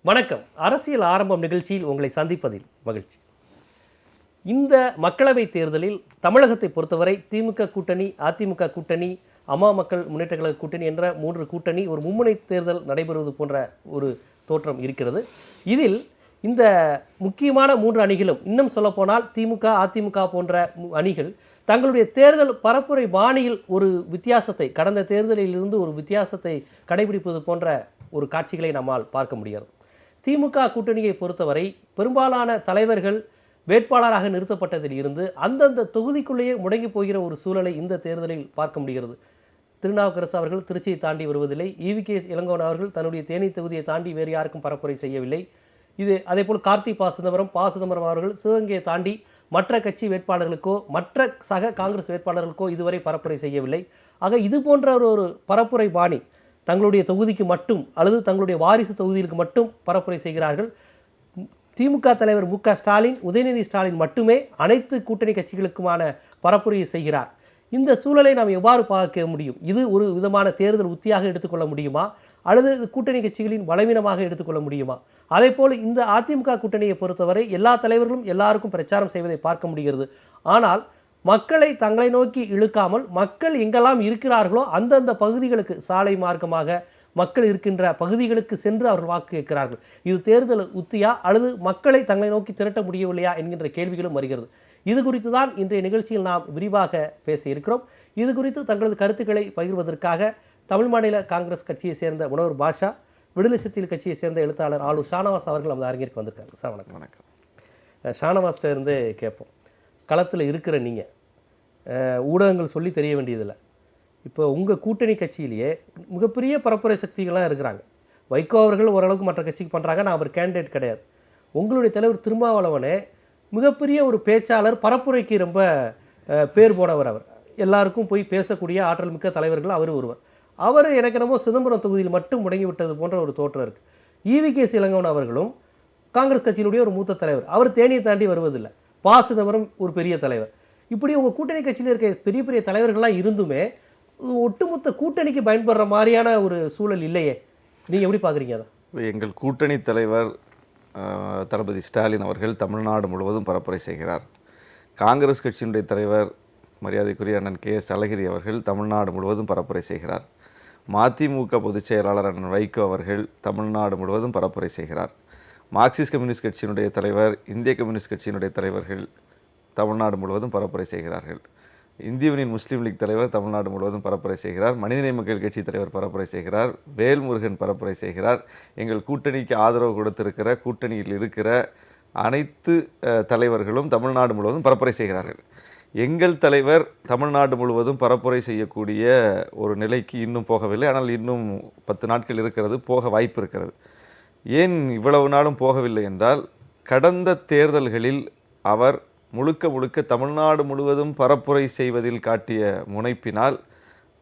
வணக்கம். அரசியல் ஆரம்பம் நிகழ்ச்சியில் உங்களை சந்திப்பதில் மகிழ்ச்சி. இந்த மக்களவைத் தேர்தலில் தமிழகத்தை பொறுத்தவரை திமுக கூட்டணி, அதிமுக கூட்டணி, அம்மா மக்கள் முன்னேற்ற கழக கூட்டணி என்ற 3 கூட்டணி ஒரு மும்முனை தேர்தல் நடைபெறுவது போன்ற ஒரு தோற்றம் இருக்கிறது. இதில் இந்த முக்கியமான 3 அணிகளும், இன்னும் சொல்லப்போனால் திமுக, அதிமுக போன்ற அணிகள் தங்களுடைய தேர்தல் பரப்புரை பாணியில் ஒரு வித்தியாசத்தை, கடந்த தேர்தலில் இருந்து ஒரு வித்தியாசத்தை கடைபிடிப்பது போன்ற ஒரு காட்சிகளை நம்மால் பார்க்க முடிகிறது. திமுக கூட்டணியை பொறுத்தவரை பெரும்பாலான தலைவர்கள் வேட்பாளராக நிறுத்தப்பட்டதில் இருந்து அந்தந்த தொகுதிக்குள்ளேயே முடங்கி போகிற ஒரு சூழலை இந்த தேர்தலில் பார்க்க முடிகிறது. திருநாவுக்கரசு அவர்கள் திருச்சியை தாண்டி வருவதில்லை. ஈவி.கே. இளங்கோவன் அவர்கள் தன்னுடைய தேனி தொகுதியை தாண்டி வேறு யாருக்கும் பரப்புரை செய்யவில்லை. அதேபோல் கார்த்தி ப. சிதம்பரம் அவர்கள் சிவகங்கையை தாண்டி மற்ற கட்சி வேட்பாளர்களுக்கோ மற்ற சக காங்கிரஸ் வேட்பாளர்களுக்கோ இதுவரை பரப்புரை செய்யவில்லை. ஆக இது போன்ற ஒரு பரப்புரை பாணி தங்களுடைய தொகுதிக்கு மட்டும் அல்லது தங்களுடைய வாரிசு தொகுதிகளுக்கு மட்டும் பரப்புரை செய்கிறார்கள். திமுக தலைவர் மு.க. ஸ்டாலின், உதயநிதி ஸ்டாலின் மட்டுமே அனைத்து கூட்டணி கட்சிகளுக்குமான பரப்புரையை செய்கிறார். இந்த சூழலை நாம் எவ்வாறு பார்க்க முடியும்? இது ஒரு விதமான தேர்தல் உத்தியாக எடுத்துக்கொள்ள முடியுமா, அல்லது கூட்டணி கட்சிகளின் பலவீனமாக எடுத்துக்கொள்ள முடியுமா? அதேபோல் இந்த அதிமுக கூட்டணியை பொறுத்தவரை எல்லா தலைவர்களும் எல்லாருக்கும் பிரச்சாரம் செய்வதை பார்க்க முடிகிறது. ஆனால் மக்களை தங்களை நோக்கி இழுக்காமல் மக்கள் எங்கெல்லாம் இருக்கிறார்களோ அந்தந்த பகுதிகளுக்கு, சாலை மார்க்கமாக மக்கள் இருக்கின்ற பகுதிகளுக்கு சென்று அவர்கள் வாக்கு கேட்கிறார்கள். இது தேர்தல் உத்தியா அல்லது மக்களை தங்களை நோக்கி திரட்ட முடியவில்லையா என்கின்ற கேள்விகளும் வருகிறது. இது குறித்து தான் இன்றைய நிகழ்ச்சியில் நாம் விரிவாக பேச இருக்கிறோம். இது குறித்து தங்களது கருத்துக்களை பகிர்வதற்காக தமிழ் மாநில காங்கிரஸ் கட்சியை சேர்ந்த முனவர் பாஷா, விடுதலை சிறுத்தைகள் கட்சியை சேர்ந்த எழுத்தாளர் ஆலூர் ஷானவாஸ் அவர்கள் நமது அரங்கிற்கு வந்திருக்காங்க. சார் வணக்கம். வணக்கம். ஷானவாஸ்ட இருந்து கேட்போம். களத்தில் இருக்கிற நீங்கள், ஊடகங்கள் சொல்லி தெரிய வேண்டியதில்லை, இப்போ உங்கள் கூட்டணி கட்சியிலேயே மிகப்பெரிய பரப்புரை சக்திகள்லாம் இருக்கிறாங்க. வைகோ அவர்கள் ஓரளவுக்கு மற்ற கட்சிக்கு பண்ணுறாங்க, நான் அவர் கேண்டிடேட் கிடையாது. உங்களுடைய தலைவர் திருமாவளவனே மிகப்பெரிய ஒரு பேச்சாளர், பரப்புரைக்கு ரொம்ப பேர் போனவர். அவர் எல்லாருக்கும் போய் பேசக்கூடிய ஆற்றல் மிக்க தலைவர்கள் அவர் ஒருவர். அவர் எனக்கு என்னமோ சிதம்பரம் தொகுதியில் மட்டும் முடங்கி விட்டது போன்ற ஒரு தோற்றம் இருக்குது. ஈவி.கே. இளங்கோவன் அவர்களும் காங்கிரஸ் கட்சியினுடைய ஒரு மூத்த தலைவர், அவர் தேனியை தாண்டி வருவதில்லை. ப. சிதம்பரம் ஒரு பெரிய தலைவர். இப்படி உங்கள் கூட்டணி கட்சியில் இருக்க பெரிய பெரிய தலைவர்கள்லாம் இருந்துமே ஒட்டுமொத்த கூட்டணிக்கு பயன்படுற மாதிரியான ஒரு சூழல் இல்லையே. நீங்கள் எப்படி பார்க்குறீங்க அதை? எங்கள் கூட்டணி தலைவர் தளபதி ஸ்டாலின் அவர்கள் தமிழ்நாடு முழுவதும் பரப்புரை செய்கிறார். காங்கிரஸ் கட்சியினுடைய தலைவர் மரியாதைக்குரிய அண்ணன் கே.எஸ். அழகிரி அவர்கள் தமிழ்நாடு முழுவதும் பரப்புரை செய்கிறார். மதிமுக பொதுச் செயலாளர் அண்ணன் வைகோ அவர்கள் தமிழ்நாடு முழுவதும் பரப்புரை செய்கிறார். மார்க்சிஸ்ட் கம்யூனிஸ்ட் கட்சியினுடைய தலைவர், இந்திய கம்யூனிஸ்ட் கட்சியினுடைய தலைவர்கள் தமிழ்நாடு முழுவதும் பரப்புரை செய்கிறார்கள். இந்திய யூனியன் முஸ்லீம் லீக் தலைவர் தமிழ்நாடு முழுவதும் பரப்புரை செய்கிறார். மனிதநேய மக்கள் கட்சி தலைவர் பரப்புரை செய்கிறார். வேல்முருகன் பரப்புரை செய்கிறார். எங்கள் கூட்டணிக்கு ஆதரவு கொடுத்திருக்கிற, கூட்டணியில் இருக்கிற அனைத்து தலைவர்களும் தமிழ்நாடு முழுவதும் பரப்புரை செய்கிறார்கள். எங்கள் தலைவர் தமிழ்நாடு முழுவதும் பரப்புரை செய்யக்கூடிய ஒரு நிலைக்கு இன்னும் போகவில்லை. ஆனால் இன்னும் 10 நாட்கள் இருக்கிறது, போக வாய்ப்பு இருக்கிறது. ஏன் இவ்வளவு நாளும் போகவில்லை என்றால், கடந்த தேர்தல்களில் அவர் முழுக்க தமிழ்நாடு முழுவதும் பரப்புரை செய்வதில் காட்டிய முனைப்பினால்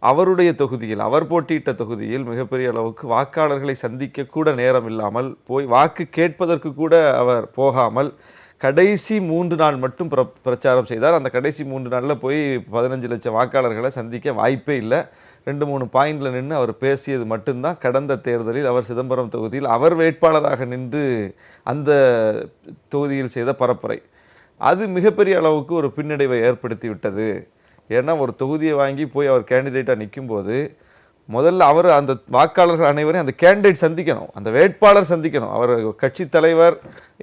அவருடைய தொகுதியில், அவர் போட்டியிட்ட தொகுதியில் மிகப்பெரிய அளவுக்கு வாக்காளர்களை சந்திக்க கூட நேரம் இல்லாமல் போய் வாக்கு கேட்பதற்கு கூட அவர் போகாமல் கடைசி 3 நாள் மட்டும் பிரச்சாரம் செய்தார். அந்த கடைசி 3 நாளில் போய் 15 லட்சம் வாக்காளர்களை சந்திக்க வாய்ப்பே இல்லை. 2-3 பாயிண்டில் நின்று அவர் பேசியது மட்டும்தான் கடந்த தேர்தலில் அவர் சிதம்பரம் தொகுதியில் அவர் வேட்பாளராக நின்று அந்த தொகுதியில் செய்த பரப்புரை. அது மிகப்பெரிய அளவுக்கு ஒரு பின்னடைவை ஏற்படுத்தி விட்டது. ஏன்னா ஒரு தொகுதியை வாங்கி போய் அவர் கேண்டிடேட்டாக நிற்கும்போது முதல்ல அவர் அந்த வாக்காளர்கள் அனைவரையும் அந்த கேண்டிடேட் சந்திக்கணும், அந்த வேட்பாளர் சந்திக்கணும். அவர் கட்சி தலைவர்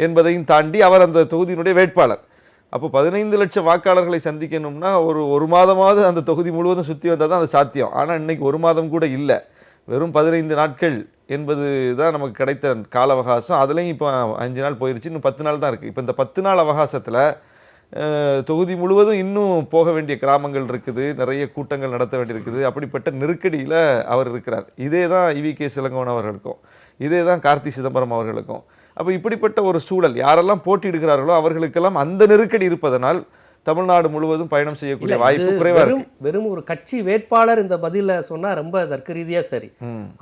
என்பதையும் தாண்டி அவர் அந்த தொகுதியினுடைய வேட்பாளர். அப்போ 15 லட்சம் வாக்காளர்களை சந்திக்கணும்னா ஒரு மாதமாவது அந்த தொகுதி முழுவதும் சுற்றி வந்தால் தான் அது சாத்தியம். ஆனால் இன்றைக்கி 1 மாதம் கூட இல்லை, வெறும் 15 நாட்கள் என்பது தான் நமக்கு கிடைத்த கால அவகாசம். அதுலேயும் இப்போ 5 நாள் போயிடுச்சு, இன்னும் 10 நாள் தான் இருக்குது. இப்போ இந்த 10 நாள் அவகாசத்தில் தொகுதி முழுவதும் இன்னும் போக வேண்டிய கிராமங்கள் இருக்குது, நிறைய கூட்டங்கள் நடத்த வேண்டியிருக்குது. அப்படிப்பட்ட நெருக்கடியில் அவர் இருக்கிறார். இதே தான் ஈவி.கே. இளங்கோவன் அவர்களுக்கும், இதே தான் கார்த்தி சிதம்பரம் அவர்களுக்கும். அப்போ இப்படிப்பட்ட ஒரு சூழல், யாரெல்லாம் போட்டியிடுகிறார்களோ அவர்களுக்கெல்லாம் அந்த நெருக்கடி இருப்பதனால் தமிழ்நாடு முழுவதும் பயணம் செய்யக்கூடிய வாய்ப்பு குறைவா இருக்கு. வெறும் ஒரு கட்சி வேட்பாளர் இந்த பதில சொன்னா ரொம்ப தர்க்க ரீதியா சரி.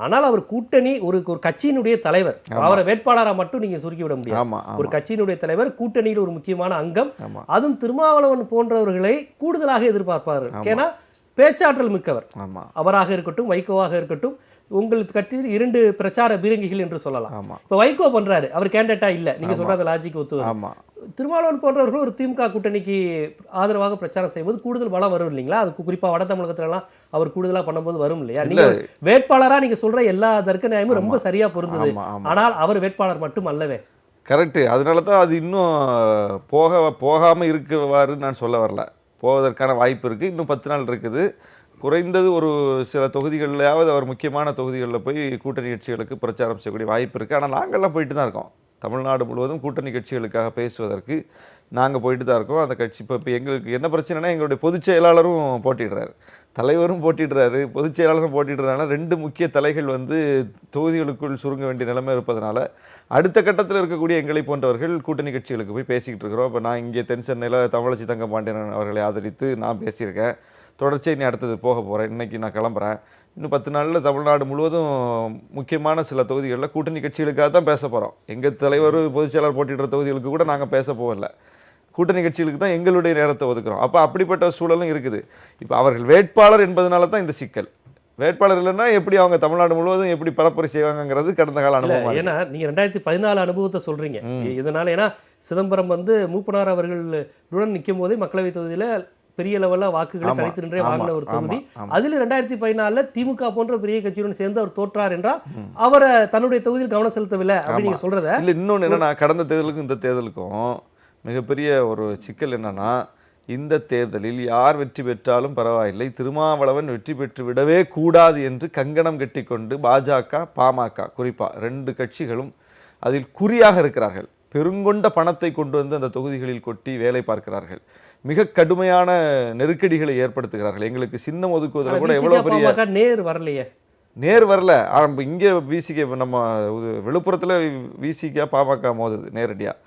ஆனால் அவர் கூட்டணி ஒரு கட்சியினுடைய தலைவர், அவரை வேட்பாளரா மட்டும் நீங்க சுருக்கி விட முடியாது. ஒரு கட்சியினுடைய தலைவர், கூட்டணியில் ஒரு முக்கியமான அங்கம். அதுவும் திருமாவளவன் போன்றவர்களை கூடுதலாக எதிர்பார்ப்பாரு. ஏன்னா பேச்சாற்றல் மிக்கவர். ஆமாம். அவராக இருக்கட்டும், வைகோவாக இருக்கட்டும், உங்களுக்கு கட்சியில் 2 பிரச்சார பீரங்கிகள் என்று சொல்லலாம். ஆமாம். இப்போ வைகோ பண்றாரு, அவர் கேண்டேட்டா இல்ல, நீங்க சொல்ற அந்த லாஜிக் ஒத்து வரும். ஆமாம். திருமாவளவன் போன்றவர்கள் ஒரு திமுக கூட்டணிக்கு ஆதரவாக பிரச்சாரம் செய்யும்போது கூடுதல் பலம் வரும் இல்லைங்களா? அதுக்கு குறிப்பா வட தமிழகத்துல எல்லாம் அவர் கூடுதலா பண்ணும்போது வரும் இல்லையா? நீங்க வேட்பாளரா நீங்க சொல்ற எல்லா தர்க்க நியாயமும் ரொம்ப சரியா பொருந்தது. ஆனால் அவர் வேட்பாளர் மட்டும் அல்லவே. கரெக்டு. அதனால தான் அது இன்னும் போகாமல் இருக்குவாருன்னு நான் சொல்ல வரல. போவதற்கான வாய்ப்பு இருக்குது. இன்னும் 10 நாள் இருக்குது. குறைந்தது ஒரு சில தொகுதிகளிலாவது அவர் முக்கியமான தொகுதிகளில் போய் கூட்டணி கட்சிகளுக்கு பிரச்சாரம் செய்யக்கூடிய வாய்ப்பு இருக்குது. ஆனால் நாங்கள்லாம் போயிட்டு தான் இருக்கோம். தமிழ்நாடு முழுவதும் கூட்டணி கட்சிகளுக்காக பேசுவதற்கு நாங்கள் போயிட்டு தான் இருக்கோம். அந்த கட்சி இப்போ எங்களுக்கு என்ன பிரச்சனைனா, எங்களுடைய பொதுச் செயலாளரும் போட்டிடுறாரு, தலைவரும் போட்டிடுறாரு, பொதுச் செயலாளரும் போட்டிடுறதுனால 2 முக்கிய தலைகள் வந்து தொகுதிகளுக்குள் சுருங்க வேண்டிய நிலைமை இருப்பதனால அடுத்த கட்டத்தில் இருக்கக்கூடிய எங்களை போன்றவர்கள் கூட்டணி கட்சிகளுக்கு போய் பேசிக்கிட்டு இருக்கிறோம். இப்போ நான் இங்கே தென் சென்னையில் தமிழச்சி தங்கபாண்டியன் அவர்களை ஆதரித்து நான் பேசியிருக்கேன். தொடர்ச்சியாக நீ அடுத்தது போக போகிறேன். இன்றைக்கி நான் கிளம்புறேன். இன்னும் 10 நாளில் தமிழ்நாடு முழுவதும் முக்கியமான சில தொகுதிகளில் கூட்டணி கட்சிகளுக்காக தான் பேச போகிறோம். எங்கள் தலைவர் பொதுச் செயலாளர் போட்டிடுற தொகுதிகளுக்கு கூட நாங்கள் பேச போகல. கூட்டணி கட்சிகளுக்கு தான் எங்களுடைய நேரத்தை ஒதுக்குறோம். அப்போ அப்படிப்பட்ட சூழலும் இருக்குது. இப்போ அவர்கள் வேட்பாளர் என்பதனால தான் இந்த சிக்கல். வேட்பாளர் இல்லைன்னா எப்படி அவங்க தமிழ்நாடு முழுவதும் எப்படி பரப்புரை செய்வாங்கிறது கடந்த கால அனுபவம். ஏன்னா நீங்க 2014 அனுபவத்தை சொல்றீங்க. இதனால ஏன்னா சிதம்பரம் வந்து மூப்பனார் அவர்களுடன் நிற்கும் போதே மக்களவை தொகுதியில பெரிய லெவலில் வாக்குகளை தனித்து நின்றே வாங்கின ஒரு தொகுதி. அதில் 2014 திமுக போன்ற பெரிய கட்சியுடன் சேர்ந்து அவர் தோற்றார் என்றால் அவரை தன்னுடைய தொகுதியில் கவனம் செலுத்தவில்லை அப்படின்னு நீங்க சொல்றத இல்லை. இன்னொன்று என்னன்னா, கடந்த தேர்தலுக்கும் இந்த தேர்தலுக்கும் மிகப்பெரிய ஒரு சிக்கல் என்னன்னா, இந்த தேர்தலில் யார் வெற்றி பெற்றாலும் பரவாயில்லை, திருமாவளவன் வெற்றி பெற்று விடவே கூடாது என்று கங்கணம் கட்டிக்கொண்டு பாஜக, பாமக குறிப்பா 2 கட்சிகளும் அதில் குறியாக இருக்கிறார்கள். பெருங்கொண்ட பணத்தை கொண்டு வந்து அந்த தொகுதிகளில் கொட்டி வேலை பார்க்கிறார்கள். மிக கடுமையான நெருக்கடிகளை ஏற்படுத்துகிறார்கள். எங்களுக்கு சின்னம் ஒதுக்குவதில் கூட எவ்வளவு பெரிய நேர் வரலையே. நேர் வரல. இங்கே விசிக நம்ம விழுப்புரத்தில் விசிக பாமக மோதுது நேரடியாக.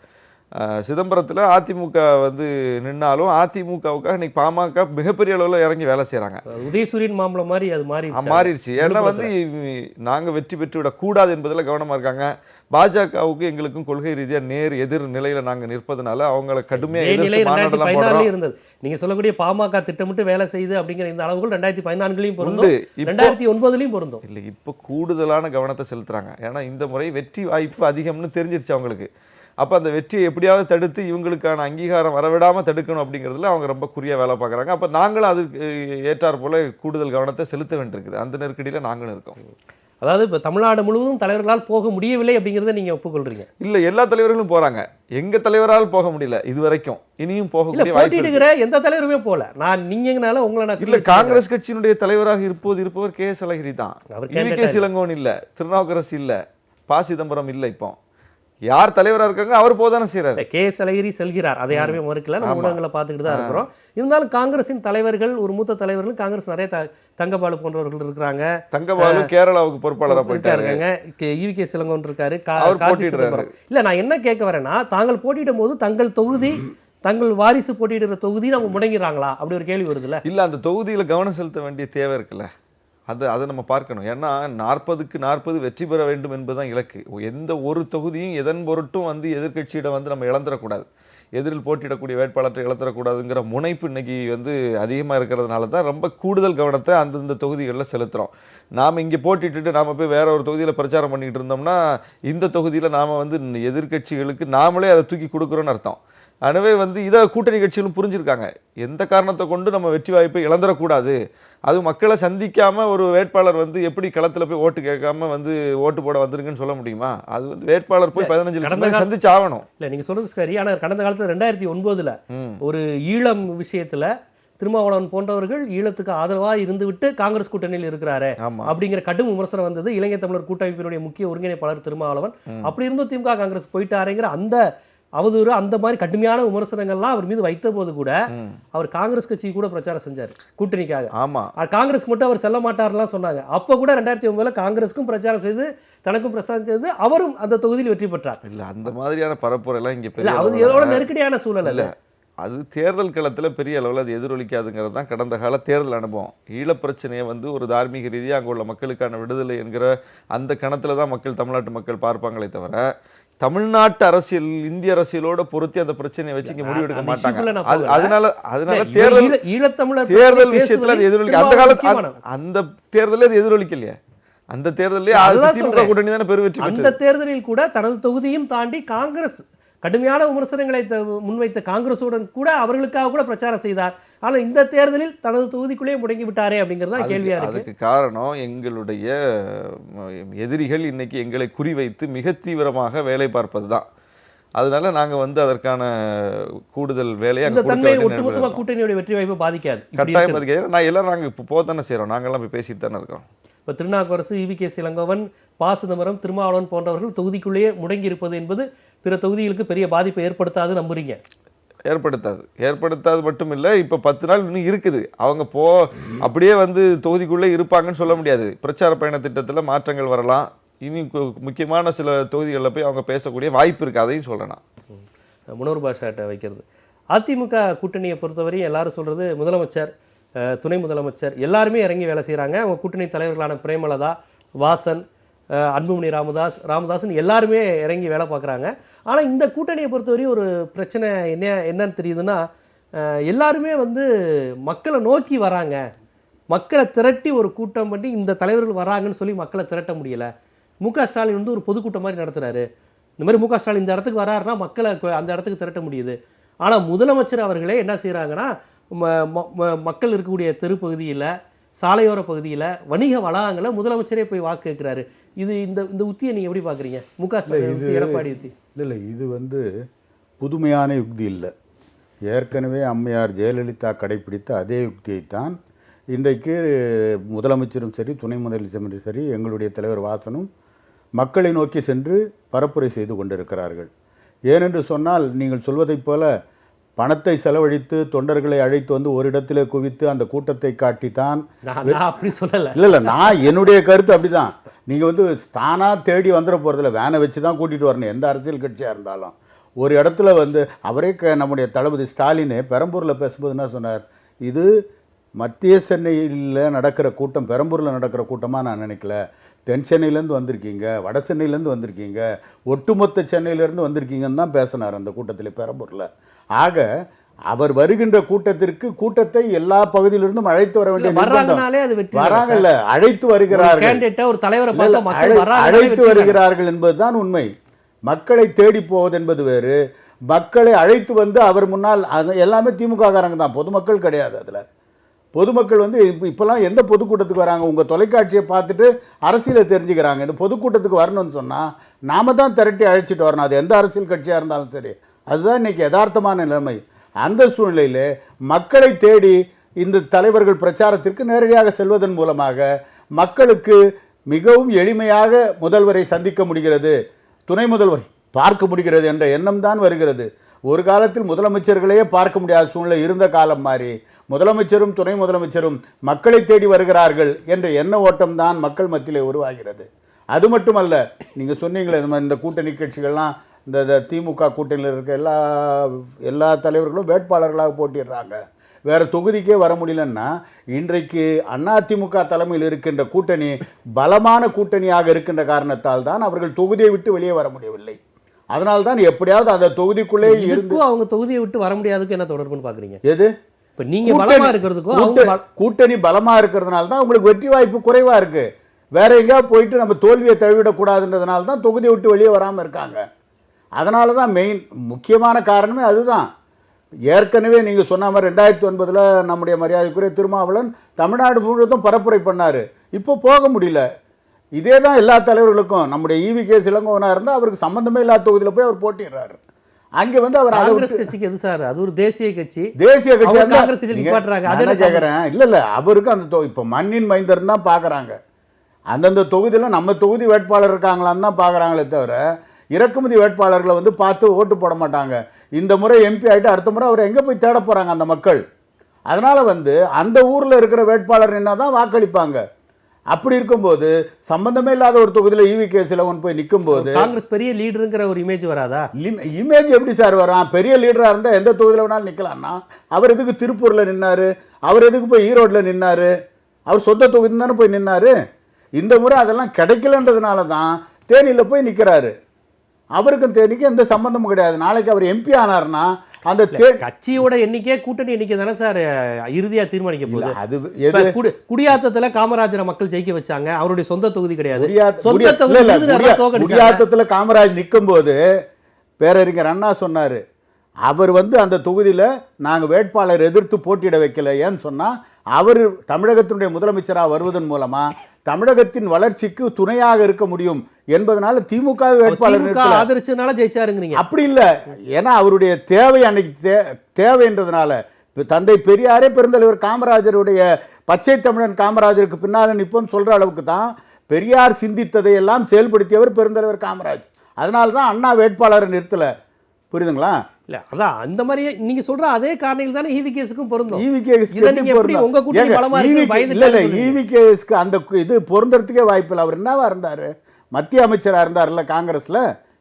சிதம்பரத்தில் அதிமுக வந்து நின்னாலும் அதிமுகவுக்காக இன்னைக்கு பாமக மிகப்பெரிய அளவில் இறங்கி வேலை செய்கிறாங்க. உதயசூரியன் மாம்பழம் மாதிரி அது மாறிடுச்சு. ஏன்னா வந்து நாங்கள் வெற்றி பெற்று விடக்கூடாது என்பதில் கவனமாக இருக்காங்க. பாஜகவுக்கு எங்களுக்கும் கொள்கை ரீதியாக நேர் எதிர் நிலையில் நாங்கள் நிற்பதனால அவங்களை கடுமையாக இருந்தது. நீங்க சொல்லக்கூடிய பாமக திட்டமிட்டு வேலை செய்யுது அப்படிங்கிற இந்த அளவுகள் 2014 பொருந்தும், 2009 பொருந்தும். இல்லை, இப்போ கூடுதலான கவனத்தை செலுத்துறாங்க. ஏன்னா இந்த முறை வெற்றி வாய்ப்பு அதிகம்னு தெரிஞ்சிருச்சு அவங்களுக்கு. அப்போ அந்த வெற்றியை எப்படியாவது தடுத்து இவங்களுக்கான அங்கீகாரம் வரவிடாமல் தடுக்கணும் அப்படிங்கிறதுல அவங்க ரொம்ப குறியாக வேலை பார்க்குறாங்க. அப்போ நாங்களும் அதுக்கு ஏற்றார் போல கூடுதல் கவனத்தை செலுத்த வேண்டியிருக்குது. அந்த நெருக்கடியில் நாங்களும் இருக்கோம். அதாவது இப்போ தமிழ்நாடு முழுவதும் தலைவர்களால் போக முடியவில்லை அப்படிங்கிறத நீங்கள் ஒப்புக்கொள்றீங்க? இல்லை, எல்லா தலைவர்களும் போகிறாங்க. எங்கள் தலைவரால் போக முடியல இது வரைக்கும். இனியும் போகக்கூடிய போட்டியிடுகிற எந்த தலைவருமே போகல. நான் நீங்கனால உங்களை இல்லை, காங்கிரஸ் கட்சியினுடைய தலைவராக இருப்பவர் கே.எஸ். அழகிரி தான். வி.கே. இளங்கோவன் இல்லை, திருநாவுக்கரசு இல்லை, ப. சிதம்பரம் இல்லை. இப்போ யார் தலைவராக இருக்காங்க அவர் போதானே செய்கிறார். கே.எஸ். அழகிரி செல்கிறார், அதை யாருமே மறுக்கல. நம்ம ஊடகங்களை பார்த்துக்கிட்டு தான் இருக்கிறோம். இருந்தாலும் காங்கிரசின் தலைவர்கள், ஒரு மூத்த தலைவர்கள், காங்கிரஸ் நிறைய தங்கபாலு போன்றவர்கள் இருக்கிறாங்க. தங்கபாலு கேரளாவுக்கு பொறுப்பாளராக போயிட்டாரு. வி.கே. இளங்கோவன் இருக்காரு. இல்லை, நான் என்ன கேட்க வரேன்னா, தாங்கள் போட்டியிடும் போது தங்கள் தொகுதி, தங்கள் வாரிசு போட்டியிடுற தொகுதி அவங்க முடங்கிறாங்களா அப்படி ஒரு கேள்வி வருதுல்ல? இல்லை, அந்த தொகுதியில் கவனம் செலுத்த வேண்டிய தேவை இருக்குல்ல, அதை நம்ம பார்க்கணும். ஏன்னா 40க்கு 40 வெற்றி பெற வேண்டும் என்பதுதான் இலக்கு. எந்த ஒரு தொகுதியும் எதன் பொருட்டும் வந்து எதிர்கட்சியிடம் வந்து நம்ம இழந்துடக்கூடாது, எதிரில் போட்டியிடக்கூடிய வேட்பாளரை இழந்துடக்கூடாதுங்கிற முனைப்பு இன்னைக்கு வந்து அதிகமாக இருக்கிறதுனால தான் ரொம்ப கூடுதல் கவனத்தை அந்தந்த தொகுதிகளில் செலுத்துகிறோம். நாம் இங்கே போட்டிட்டு நாம் போய் வேற ஒரு தொகுதியில் பிரச்சாரம் பண்ணிக்கிட்டு இருந்தோம்னா இந்த தொகுதியில் நாம் வந்து எதிர்கட்சிகளுக்கு நாமளே அதை தூக்கி கொடுக்குறோன்னு அர்த்தம். எனவே வந்து இதை கூட்டணி கட்சிகளும் புரிஞ்சிருக்காங்க. எந்த காரணத்தை கொண்டு நம்ம வெற்றி வாய்ப்பை இழந்துடக்கூடாது. அது மக்களை சந்திக்காமல் ஒரு வேட்பாளர் வந்து எப்படி களத்தில் போய் ஓட்டு கேட்காம வந்து ஓட்டு போட வந்துருங்கன்னு சொல்ல முடியுமா? அது வந்து வேட்பாளர் போய் 15 லட்சம் சந்திச்சு ஆகணும். இல்லை, நீங்கள் சொல்றது சரி. ஆனால் கடந்த காலத்தில் 2009 ஒரு ஈழம் விஷயத்தில் திருமாவளவன் போன்றவர்கள் ஈழத்துக்கு ஆதரவாக இருந்துவிட்டு காங்கிரஸ் கூட்டணியில் இருக்கிறாரு அப்படிங்கிற கடும் விமர்சனம் வந்தது. இலங்கை தமிழர் கூட்டமைப்பினுடைய முக்கிய ஒருங்கிணைப்பாளர் திருமாவளவன். அப்படி இருந்தும் திமுக காங்கிரஸ் போயிட்டாருங்கிற அந்த அவதூறு, அந்த மாதிரி கடுமையான விமர்சனங்கள்லாம் அவர் மீது வைத்த போது கூட அவர் காங்கிரஸ் கட்சி கூட பிரச்சாரம் செஞ்சார் கூட்டணிக்காக. ஆமா, காங்கிரஸ் மட்டும் அவர் செல்ல மாட்டார்லாம் சொன்னாங்க. அப்ப கூட 2009 காங்கிரஸுக்கும் பிரச்சாரம் செய்து தனக்கும் பிரச்சாரம் செய்து அவரும் அந்த தொகுதியில் வெற்றி பெற்றார். இல்ல, அந்த மாதிரியான பரப்புரை எல்லாம் இங்க அது எவ்வளவு நெருக்கடியான சூழல் அல்ல. அது தேர்தல் களத்தில் பெரிய அளவில் அது எதிரொலிக்காதுங்கிறது தான் கடந்த கால தேர்தல் அனுபவம். ஈழப்பிரச்சனையை வந்து ஒரு தார்மீக ரீதியாக அங்கே உள்ள மக்களுக்கான விடுதலை என்கிற அந்த கணத்தில் தான் மக்கள், தமிழ்நாட்டு மக்கள் பார்ப்பாங்களே தவிர தமிழ்நாட்டு அரசியல் இந்திய அரசியலோட பொருத்தி அந்த பிரச்சனையை வச்சு இங்க முடிவெடுக்க அந்த மாட்டாங்க. issue-க்குள்ள நான் போகல. அதனால தேர்தல் விஷயத்துல அது எதிரொலிக்க அந்த காலத்துல அந்த தேர்தலே அது எதிரொலிக்கலையே. அந்த தேர்தலே திமுக கூட்டணி தானே பெருவெற்றி பெற்றது. அந்த தேர்தலில் கூட தனது தொகுதியும் தாண்டி காங்கிரஸ் கடுமையான விமர்சனங்களை முன்வைத்த காங்கிரசுடன் கூட அவர்களுக்காக கூட பிரச்சாரம் செய்தார். ஆனால் இந்த தேர்தலில் தனது தொகுதிக்குள்ளே முடங்கி விட்டாரே அப்படிங்கிறதா கேள்வியா இருக்கு. அதுக்கு காரணம் எங்களுடைய எதிரிகள் இன்னைக்கு எங்களை குறிவைத்து மிக தீவிரமாக வேலை பார்ப்பது தான். அதனால நாங்க அதற்கான கூடுதல் வேலையை இந்த தன்மை ஒட்டுமொத்தமாக கூட்டணியோட வெற்றி வாய்ப்பை பாதிக்காது. கட்டாயம் பாதிக்காது. நான் எல்லாரும் நாங்க இப்போ போதானே செய்யறோம். நாங்கெல்லாம் போய் பேசிட்டு தானே இருக்கோம். இப்போ திருநாவுக்கரசு, EVK இளங்கோவன், ப. சிதம்பரம், திருமாவளவன் போன்றவர்கள் தொகுதிக்குள்ளேயே முடங்கி இருப்பது என்பது பிற தொகுதிகளுக்கு பெரிய பாதிப்பை ஏற்படுத்தாது நம்புறீங்க? ஏற்படுத்தாது மட்டும் இல்லை. இப்போ 10 நாள் இன்னும் இருக்குது. அவங்க அப்படியே தொகுதிக்குள்ளே இருப்பாங்கன்னு சொல்ல முடியாது. பிரச்சார பயண திட்டத்தில் மாற்றங்கள் வரலாம். இனி முக்கியமான சில தொகுதிகளில் போய் அவங்க பேசக்கூடிய வாய்ப்பு இருக்குது. அதையும் சொல்லலாம். முனவர் பாஷாட்ட வைக்கிறது அதிமுக கூட்டணியை பொறுத்தவரையும் எல்லாரும் சொல்கிறது முதலமைச்சர், துணை முதலமைச்சர் எல்லாருமே இறங்கி வேலை செய்கிறாங்க. அவங்க கூட்டணி தலைவர்களான பிரேமலதா, வாசன், அன்புமணி ராமதாசன் எல்லாருமே இறங்கி வேலை பார்க்குறாங்க. ஆனால் இந்த கூட்டணியை பொறுத்தவரையும் ஒரு பிரச்சனை என்னன்னு தெரியுதுன்னா, எல்லாருமே மக்களை நோக்கி வராங்க. மக்களை திரட்டி ஒரு கூட்டம் பண்ணி இந்த தலைவர்கள் வராங்கன்னு சொல்லி மக்களை திரட்ட முடியலை. மு.க. ஸ்டாலின் ஒரு பொதுக்கூட்டம் மாதிரி நடத்துகிறாரு. இந்த மாதிரி மு.க. ஸ்டாலின் இந்த இடத்துக்கு வராருன்னா மக்களை அந்த இடத்துக்கு திரட்ட முடியுது. ஆனால் முதலமைச்சர் அவர்களே என்ன செய்கிறாங்கன்னா, மக்கள் இருக்கக்கூடிய தெருப்பகுதியில், சாலையோர பகுதியில், வணிக வளாகங்களை முதலமைச்சரே போய் வாக்கு கேட்குறாரு. இந்த உத்தியை நீங்கள் எப்படி பார்க்குறீங்க? மு.க. ஸ்டாலின் எடப்பாடி உத்தி இல்லை, இது புதுமையான யுக்தி இல்லை. ஏற்கனவே அம்மையார் ஜெயலலிதா கடைப்பிடித்த அதே யுக்தியைத்தான் இன்றைக்கு முதலமைச்சரும் சரி, துணை முதலமைச்சரும் சரி, எங்களுடைய தலைவர் வாசனும் மக்களை நோக்கி சென்று பரப்புரை செய்து கொண்டிருக்கிறார்கள். ஏனென்று சொன்னால், நீங்கள் சொல்வதைப் போல பணத்தை செலவழித்து தொண்டர்களை அழைத்து ஒரு இடத்திலே குவித்து அந்த கூட்டத்தை காட்டித்தான் அப்படி சொல்லலை. இல்லை, நான் என்னுடைய கருத்து அப்படிதான். நீங்கள் தானாக தேடி வந்துட போகிறதில்ல, வேனை வச்சு தான் கூட்டிகிட்டு வரணும். எந்த அரசியல் கட்சியாக இருந்தாலும் ஒரு இடத்துல அவரே நம்முடைய தளபதி ஸ்டாலின் பெரம்பூரில் பேசும்போது என்ன சொன்னார்? இது மத்திய சென்னையில் நடக்கிற கூட்டம், பெரம்பூரில் நடக்கிற கூட்டமாக நான் நினைக்கல. தென் சென்னையிலேருந்து வந்திருக்கீங்க, வட சென்னையிலேருந்து வந்திருக்கீங்க, ஒட்டுமொத்த சென்னையிலேருந்து வந்திருக்கீங்கன்னு தான் பேசினார் அந்த கூட்டத்தில் பெரம்பூரில். ஆக அவர் வருகின்ற கூட்டத்தை எல்லா பகுதியிலிருந்தும் அழைத்து வர வேண்டிய வராங்கல்ல, அழைத்து வருகிறார்கள், அழைத்து வருகிறார்கள் என்பதுதான் உண்மை. மக்களை தேடி போவது என்பது வேறு. மக்களை அழைத்து அவர் முன்னால் எல்லாமே திமுக காரங்க தான், பொதுமக்கள் கிடையாது. அதில் பொதுமக்கள் இப்போலாம் எந்த பொதுக்கூட்டத்துக்கு வராங்க? உங்கள் தொலைக்காட்சியை பார்த்துட்டு அரசியலை தெரிஞ்சுக்கிறாங்க. இந்த பொதுக்கூட்டத்துக்கு வரணும்னு சொன்னால் நாம தான் திரட்டி அழைச்சிட்டு வரணும். அது எந்த அரசியல் கட்சியாக இருந்தாலும் சரி. அதுதான் இன்றைக்கி யதார்த்தமான நிலைமை. அந்த சூழ்நிலையில் மக்களை தேடி இந்த தலைவர்கள் பிரச்சாரத்திற்கு நேரடியாக செல்வதன் மூலமாக மக்களுக்கு மிகவும் எளிமையாக முதல்வரை சந்திக்க முடிகிறது, துணை முதல்வரை பார்க்க முடிகிறது என்ற எண்ணம் தான் வருகிறது. ஒரு காலத்தில் முதலமைச்சர்களையே பார்க்க முடியாத சூழ்நிலை இருந்த காலம் மாறி முதலமைச்சரும் துணை முதலமைச்சரும் மக்களை தேடி வருகிறார்கள் என்ற எண்ண ஓட்டம் தான் மக்கள் மத்தியிலே உருவாகிறது. அது மட்டுமல்ல, நீங்கள் சொன்னீங்களே இந்த கூட்டணி கட்சிகள்லாம், இந்த திமுக கூட்டணியில் இருக்க எல்லா தலைவர்களும் வேட்பாளர்களாக போட்டிடுறாங்க. வேறு தொகுதிக்கே வர முடியலன்னா, இன்றைக்கு அதிமுக தலைமையில் இருக்கின்ற கூட்டணி பலமான கூட்டணியாக இருக்கின்ற காரணத்தால் தான் அவர்கள் தொகுதியை விட்டு வெளியே வர முடியவில்லை. அதனால்தான் எப்படியாவது அந்த தொகுதிக்குள்ளே இருந்து அவங்க தொகுதியை விட்டு வர முடியாதுக்கு என்ன தொடர்புன்னு பார்க்குறீங்க? எது? இப்போ நீங்கள் பலமா இருக்கிறதுக்கும் கூட்டணி பலமா இருக்கிறதுனால தான் உங்களுக்கு வெற்றி வாய்ப்பு குறைவா இருக்கு. வேற எங்கேயாவது போயிட்டு நம்ம தோல்வியை தழுவிடக்கூடாதுன்றதுனால தான் தொகுதியை விட்டு வெளியே வராமல் இருக்காங்க. அதனால தான் முக்கியமான காரணமே அதுதான். ஏற்கனவே நீங்கள் சொன்ன மாதிரி 2009 நம்முடைய மரியாதைக்குரிய திருமாவளவன் தமிழ்நாடு முழுவதும் பரப்புரை பண்ணார். இப்போ போக முடியல. இதே தான் எல்லா தலைவர்களுக்கும். நம்முடைய EVK இளங்கோவனாக இருந்தால் அவருக்கு சம்பந்தமே இல்லாத தொகுதியில் போய் அவர் போட்டிடுறாரு. அங்கே அவர் காங்கிரஸ் கட்சிக்கு எது சார்? அது ஒரு தேசிய கட்சி. தேசிய கட்சி காங்கிரஸ் கட்சி நிப்பாட்டுறாங்க. அதை கேட்குறேன். இல்லை, அவருக்கு அந்த இப்போ மண்ணின் மைந்தர்னு தான் பார்க்குறாங்க. அந்தந்த தொகுதியில் நம்ம தொகுதி வேட்பாளர் இருக்காங்களான்னு தான் பார்க்குறாங்களே தவிர இறக்குமதி வேட்பாளர்களை பார்த்து ஓட்டு போட மாட்டாங்க. இந்த முறை MP ஆகிட்டு அடுத்த முறை அவர் எங்கே போய் தேட போகிறாங்க அந்த மக்கள்? அதனால் அந்த ஊரில் இருக்கிற வேட்பாளர் என்ன தான் வாக்களிப்பாங்க. அப்படி இருக்கும்போது சம்பந்தமே இல்லாத ஒரு தொகுதியில் EVK இளங்கோவன் போய் நிற்கும் போது காங்கிரஸ் பெரிய லீடருங்கிற ஒரு இமேஜ் வராதா? இமேஜ் எப்படி சார் வரான்? பெரிய லீடராக இருந்தால் எந்த தொகுதியில் வேணாலும் நிற்கலாம்னா, அவர் எதுக்கு திருப்பூரில் நின்னாரு? அவர் எதுக்கு போய் ஈரோட்டில் நின்னாரு? அவர் சொந்த தொகுதி தானே போய் நின்னாரு. இந்த முறை அதெல்லாம் கிடைக்கலன்றதுனால தான் தேனியில் போய் நிற்கிறாரு. அவருக்கும் தேனிக்கும் எந்த சம்பந்தமும் கிடையாது. நாளைக்கு அவர் எம்பி ஆனார்னா அந்த கட்சியோட எண்ணிக்கை கூட்டணி எண்ணிக்கை தானே சார் இறுதியா தீர்மானிக்க போகுது. அது குடியாத்தத்துல காமராஜரை மக்கள் ஜெயிக்க வச்சாங்க, அவருடைய சொந்த தொகுதி கிடையாது. குடியாத்தத்துல காமராஜ் நிற்கும் போது பேரறிஞர் அண்ணா சொன்னாரு, அவர் அந்த தொகுதியில நாங்க வேட்பாளர் எதிர்த்து போட்டியிட வைக்கல. ஏன்னு சொன்னா அவர் தமிழகத்தினுடைய முதலமைச்சராக வருவதன் மூலமா தமிழகத்தின் வளர்ச்சிக்கு துணையாக இருக்க முடியும் என்பதனால திமுக வேட்பாளர் ஆதரிச்சதுனால ஜெயிச்சாருங்கிறீங்க. அப்படி இல்லை, ஏன்னா அவருடைய தேவை அன்னைக்கு தேவைன்றதுனால. தந்தை பெரியாரே பெருந்தலைவர் காமராஜருடைய பச்சை தமிழன் காமராஜருக்கு பின்னால நிற்போம் சொல்ற அளவுக்கு தான் பெரியார் சிந்தித்ததை எல்லாம் செயல்படுத்தியவர் பெருந்தலைவர் காமராஜ். அதனால தான் அண்ணா வேட்பாளரை நிறுத்தல. புரியுதுங்களா? இல்ல அதான் அந்த மாதிரி நீங்க சொல்ற அதே காரணங்கள் தானே ஈவிகேஸ்க்கும் பொருந்தும். உங்க கூட்டணி பலமா இருக்கு இல்ல ஈவிகேஸ்க்கு அந்த இது பொருந்தறதுக்கே வாய்ப்பு இல்லை. அவர் என்னவா இருந்தாரு? மத்திய அமைச்சரா இருந்தார்ல காங்கிரஸ்ல,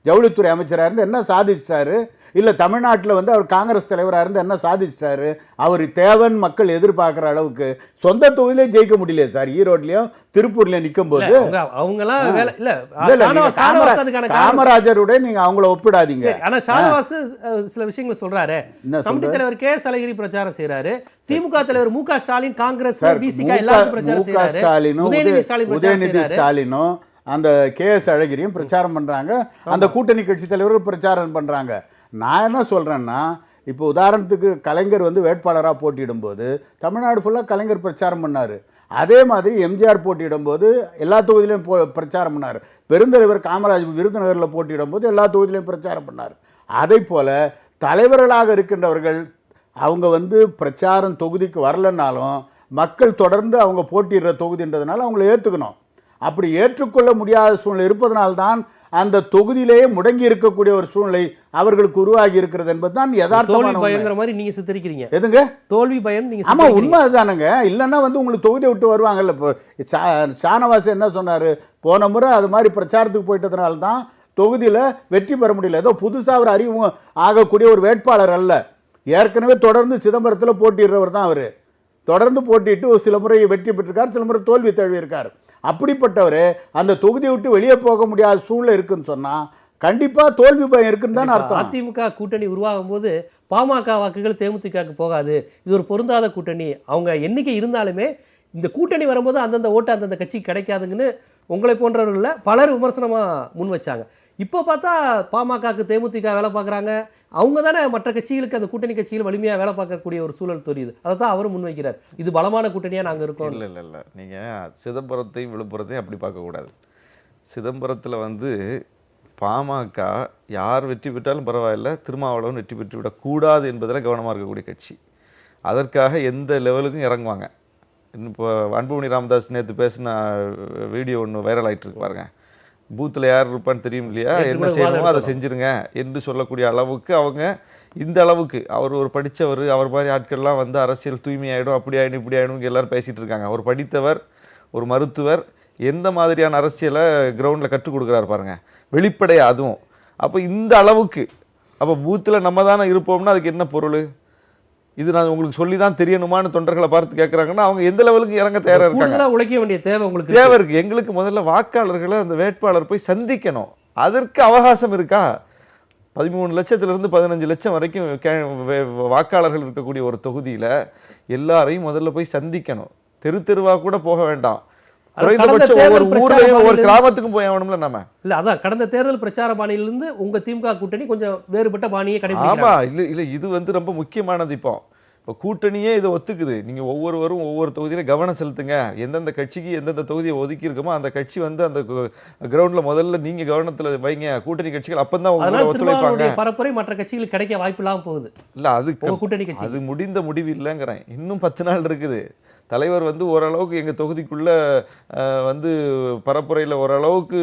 ஜவுளித்துறை அமைச்சரா இருந்து என்ன சாதிச்சிட்டாரு? இல்ல தமிழ்நாட்டில் அவர் காங்கிரஸ் தலைவராக இருந்து என்ன சாதிச்சிட்டாரு? அவர் தேவன் மக்கள் எதிர்பார்க்குற அளவுக்கு சொந்த தொகுதியிலே ஜெயிக்க முடியல சார். ஈரோட்லயும் திருப்பூர்லயும் நிற்கும் போது காமராஜருடைய நீங்க அவங்கள ஒப்பிடாதீங்க. ஆனா ஷானவாஸ் சில விஷயங்கள் சொல்றாரு. கமிட்டி தலைவர் கே எஸ் அழகிரி பிரச்சாரம் செய்யறாரு, திமுக தலைவர் மு க ஸ்டாலின் காங்கிரஸ் பிசிக எல்லாரும் பிரச்சாரம் செய்யறாரு, உதயநிதி ஸ்டாலினும் அந்த கே எஸ் அழகிரியும் பிரச்சாரம் பண்றாங்க, அந்த கூட்டணி கட்சி தலைவர்கள் பிரச்சாரம் பண்றாங்க. நான் என்ன சொல்கிறேன்னா, இப்போ உதாரணத்துக்கு கலைஞர் வேட்பாளராக போட்டியிடும்போது தமிழ்நாடு ஃபுல்லாக கலைஞர் பிரச்சாரம் பண்ணார். அதே மாதிரி எம்ஜிஆர் போட்டியிடும்போது எல்லா தொகுதியிலையும் பிரச்சாரம் பண்ணார். பெருந்தலைவர் காமராஜ் விருதுநகரில் போட்டியிடும்போது எல்லா தொகுதியிலையும் பிரச்சாரம் பண்ணார். அதே போல் தலைவர்களாக இருக்கின்றவர்கள் அவங்க பிரச்சாரம் தொகுதிக்கு வரலன்னாலும் மக்கள் தொடர்ந்து அவங்க போட்டியிடுற தொகுதின்றதுனால அவங்கள ஏற்றுக்கணும். அப்படி ஏற்றுக்கொள்ள முடியாத சூழ்நிலை இருப்பதனால்தான் அந்த தொகுதியிலேயே முடங்கி இருக்கக்கூடிய ஒரு சூழ்நிலை அவர்களுக்கு உருவாகி இருக்கிறது என்பதுதான் யதார்த்தமான பயங்கர மாதிரி நீங்க சித்தரிக்கிறீங்க. எதுங்க தோல்வி பயம்? நீங்க ஆமா, உண்மை அதுதானுங்க. இல்லைன்னா உங்களுக்கு தொகுதியை விட்டு வருவாங்கல்ல. இப்போ ஷானவாஸ் என்ன சொன்னாரு, போன முறை அது மாதிரி பிரச்சாரத்துக்கு போயிட்டதுனால தான் தொகுதியில் வெற்றி பெற முடியல. ஏதோ புதுசாக அவர் அறிமுகம் ஆகக்கூடிய ஒரு வேட்பாளர் அல்ல. ஏற்கனவே தொடர்ந்து சிதம்பரத்தில் போட்டிடுறவர் தான் அவர். தொடர்ந்து போட்டிட்டு சில முறை வெற்றி பெற்றிருக்கார், சில முறை தோல்வி தழுவி இருக்கார். அப்படிப்பட்டவர் அந்த தொகுதியை விட்டு வெளியே போக முடியாத சூழ்நிலை இருக்குன்னு சொன்னா கண்டிப்பா தோல்வி பயம் இருக்குன்னு தான் அர்த்தம். அதிமுக கூட்டணி உருவாகும் போது பாமக வாக்குகள் தேமுதிகக்கு போகாது, இது ஒரு பொருந்தாத கூட்டணி, அவங்க எண்ணிக்கை இருந்தாலுமே இந்த கூட்டணி வரும்போது அந்தந்த ஓட்டு அந்தந்த கட்சிக்கு கிடைக்காதுங்கன்னு உங்களை போன்றவர்கள பலர் விமர்சனமா முன் வச்சாங்க. இப்போ பார்த்தா பாமகக்கு தேமுதிக வேலை பார்க்குறாங்க, அவங்க தானே மற்ற கட்சிகளுக்கு அந்த கூட்டணி கட்சிகள் வலிமையாக வேலை பார்க்கக்கூடிய ஒரு சூழல் தெரியுது. அதை தான் அவரும் முன்வைக்கிறார், இது பலமான கூட்டணியாக நாங்கள் இருக்கோம். இல்லை இல்லை இல்லை, நீங்கள் சிதம்பரத்தையும் விழுப்புரத்தையும் அப்படி பார்க்கக்கூடாது. சிதம்பரத்தில் பாமக யார் வெற்றி பெற்றாலும் பரவாயில்ல, திருமாவளவன் வெற்றி பெற்று விடக்கூடாது என்பதில் கவனமாக இருக்கக்கூடிய கட்சி. அதற்காக எந்த லெவலுக்கும் இறங்குவாங்க. இப்போ அன்புமணி ராமதாஸ் நேற்று பேசின வீடியோ ஒன்று வைரல் ஆகிட்டு இருக்கு பாருங்க. பூத்தில் யார் இருப்பான்னு தெரியும் இல்லையா, என்ன செய்யணுமோ அதை செஞ்சுருங்க என்று சொல்லக்கூடிய அளவுக்கு அவங்க இந்த அளவுக்கு அவர் ஒரு படித்தவர், அவர் மாதிரி ஆட்கள்லாம் அரசியல் தூய்மையாயிடும், அப்படி ஆகிடும் இப்படி ஆகிடும் எல்லோரும் பேசிகிட்டு இருக்காங்க. ஒரு படித்தவர், ஒரு மருத்துவர் எந்த மாதிரியான அரசியலை கிரவுண்டில் கற்றுக் கொடுக்குறாரு பாருங்கள், வெளிப்படையாக அதுவும். அப்போ இந்த அளவுக்கு அப்போ பூத்தில் நம்ம தானே இருப்போம்னா அதுக்கு என்ன பொருள்? இது நான் உங்களுக்கு சொல்லி தான் தெரியணுமான்னு தொண்டர்களை பார்த்து கேட்குறாங்கன்னா அவங்க எந்த லெவலுக்கு இறங்க தயாராக இருக்காங்க. உழைக்க வேண்டிய தேவை உங்களுக்கு தேவை இருக்குது. எங்களுக்கு முதல்ல வாக்காளர்களை அந்த வேட்பாளர் போய் சந்திக்கணும், அதற்கு அவகாசம் இருக்கா? 13 லட்சத்திலிருந்து 15 லட்சம் வரைக்கும் வாக்காளர்கள் இருக்கக்கூடிய ஒரு தொகுதியில் எல்லாரையும் முதல்ல போய் சந்திக்கணும். தெருவாக கூட போக வேண்டாம், குறைந்தபட்சம் ஒவ்வொரு ஊர்லயும் ஒவ்வொரு கிராமத்துக்கும் போய் ஆகணும்ல. நம்ம இல்ல அதான் கடந்த தேர்தல் பிரச்சார பாணியிலிருந்து உங்க திமுக கூட்டணி கொஞ்சம் வேறுபட்ட பாணியை கடைபிடிக்கிறாங்க. ஆமா, இல்ல இது ரொம்ப முக்கியமானது. இப்போ கூட்டணியே இதை ஒத்துக்குது. நீங்க ஒவ்வொருவரும் ஒவ்வொரு தொகுதியில கவனம் செலுத்துங்க, எந்தெந்த கட்சிக்கு எந்தெந்த தொகுதியை ஒதுக்கி இருக்கமோ அந்த கட்சி அந்த கிரவுண்ட்ல முதல்ல நீங்க கவனத்துல வைங்க. கூட்டணி கட்சிகள் அப்பதான் உங்களோட ஒத்துழைப்பாங்க. பரப்புரை மற்ற கட்சிகளுக்கு கிடைக்க வாய்ப்பு இல்லாம போகுது. இல்ல அது கூட்டணி கட்சி அது முடிந்த முடிவு இல்லைங்கிறேன். இன்னும் 10 நாள் இருக்குது. தலைவர் ஓரளவுக்கு எங்கள் தொகுதிக்குள்ளே பரப்புரையில் ஓரளவுக்கு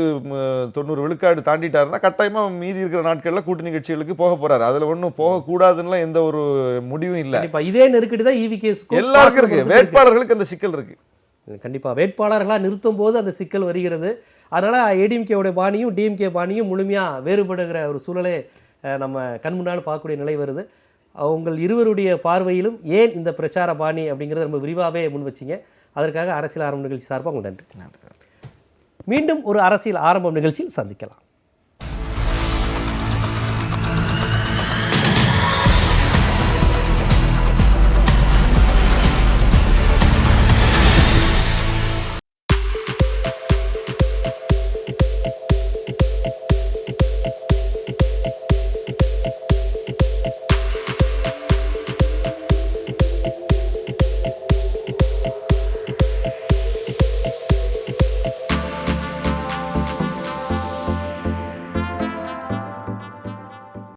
90 விழுக்காடு தாண்டிட்டாருன்னா கட்டாயமாக மீதி இருக்கிற நாட்களில் கூட்டணி கட்சிகளுக்கு போக போகிறாரு. அதில் ஒன்றும் போகக்கூடாதுன்னா எந்த ஒரு முடிவும் இல்லை. இதே நெருக்கடி தான் ஈவி கேஸ் எல்லாருக்கும் இருக்குது, வேட்பாளர்களுக்கு அந்த சிக்கல் இருக்குது. கண்டிப்பாக வேட்பாளர்களாக நிறுத்தும் போது அந்த சிக்கல் வருகிறது. அதனால் ஏடிஎம்கேவோட பாணியும் டிஎம்கே பாணியும் முழுமையாக வேறுபடுகிற ஒரு சூழலே நம்ம கண் முன்னால் பார்க்கக்கூடிய நிலை வருது. உங்கள் இருவருடைய பார்வையிலும் ஏன் இந்த பிரச்சார பாணி அப்படிங்கிறத ரொம்ப விரிவாகவே முன் வச்சிங்க. அதற்காக அரசியல் ஆரம்பம் நிகழ்ச்சி சார்பாக உங்களுக்கு நன்றி. மீண்டும் ஒரு அரசியல் ஆரம்பம் நிகழ்ச்சியில் சந்திக்கலாம்.